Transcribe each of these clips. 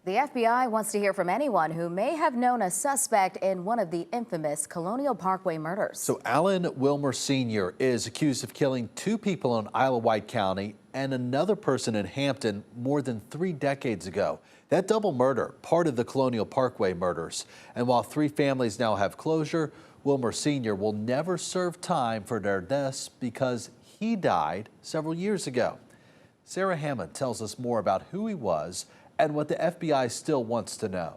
The FBI wants to hear from anyone who may have known a suspect in one of the infamous Colonial Parkway murders. So Alan Wilmer Sr. is accused of killing 2 people in Isle of Wight County and another person in Hampton more than 3 decades ago. That double murder, part of the Colonial Parkway murders. And while 3 families now have closure, Wilmer Sr. will never serve time for their deaths because he died several years ago. Sarah Hammond tells us more about who he was and what the FBI still wants to know.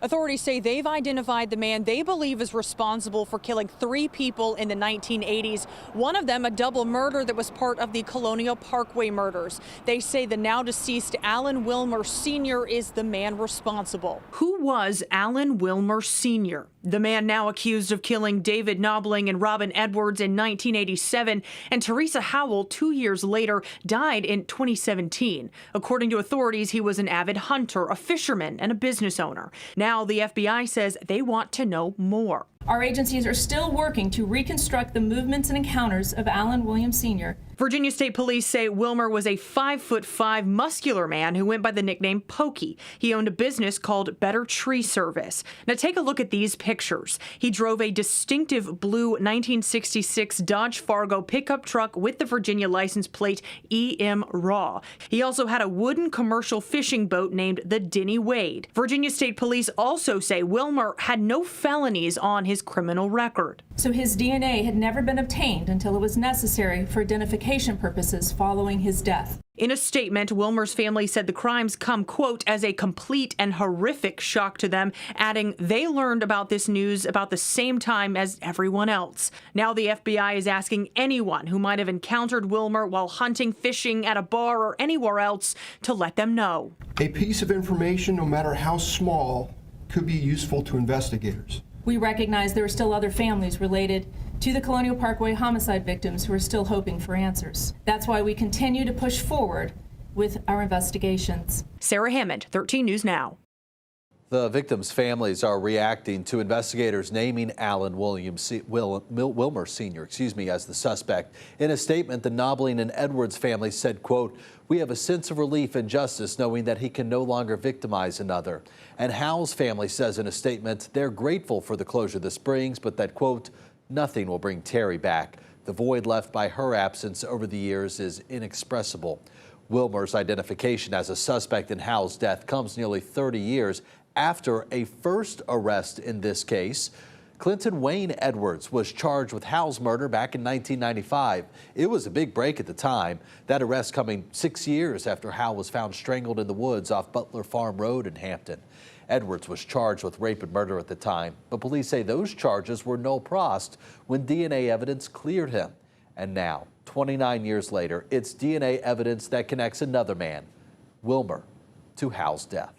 Authorities say they've identified the man they believe is responsible for killing 3 people in the 1980s. One of them a double murder that was part of the Colonial Parkway murders. They say the now deceased Alan Wilmer Sr. is the man responsible. Who was Alan Wilmer Sr.? The man now accused of killing David Knobling and Robin Edwards in 1987 and Teresa Howell 2 years later died in 2017. According to authorities, he was an avid hunter, a fisherman, and a business owner. Now the FBI says they want to know more. Our agencies are still working to reconstruct the movements and encounters of Alan Williams Sr. Virginia State Police say Wilmer was a 5'5" muscular man who went by the nickname Pokey. He owned a business called Better Tree Service. Now take a look at these pictures. He drove a distinctive blue 1966 Dodge Fargo pickup truck with the Virginia license plate EM Raw. He also had a wooden commercial fishing boat named the Denny Wade. Virginia State Police also say Wilmer had no felonies on his criminal record. So his DNA had never been obtained until it was necessary for identification purposes following his death. In a statement, Wilmer's family said the crimes come, quote, as a complete and horrific shock to them, adding they learned about this news about the same time as everyone else. Now the FBI is asking anyone who might have encountered Wilmer while hunting, fishing, at a bar, or anywhere else to let them know. A piece of information, no matter how small, could be useful to investigators. We recognize there are still other families related to the Colonial Parkway homicide victims who are still hoping for answers. That's why we continue to push forward with our investigations. Sarah Hammond, 13 News Now. The victims' families are reacting to investigators naming Alan Wilmer Sr. As the suspect. In a statement, the Knobling and Edwards family said, quote, "We have a sense of relief and justice knowing that he can no longer victimize another." And Howell's family says in a statement they're grateful for the closure this brings, but that, quote, "Nothing will bring Terry back. The void left by her absence over the years is inexpressible." Wilmer's identification as a suspect in Howell's death comes nearly 30 years after a first arrest in this case. Clinton Wayne Edwards was charged with Howell's murder back in 1995. It was a big break at the time. That arrest coming 6 years after Howell was found strangled in the woods off Butler Farm Road in Hampton. Edwards was charged with rape and murder at the time, but police say those charges were no prost when DNA evidence cleared him. And now, 29 years later, it's DNA evidence that connects another man, Wilmer, to Howell's death.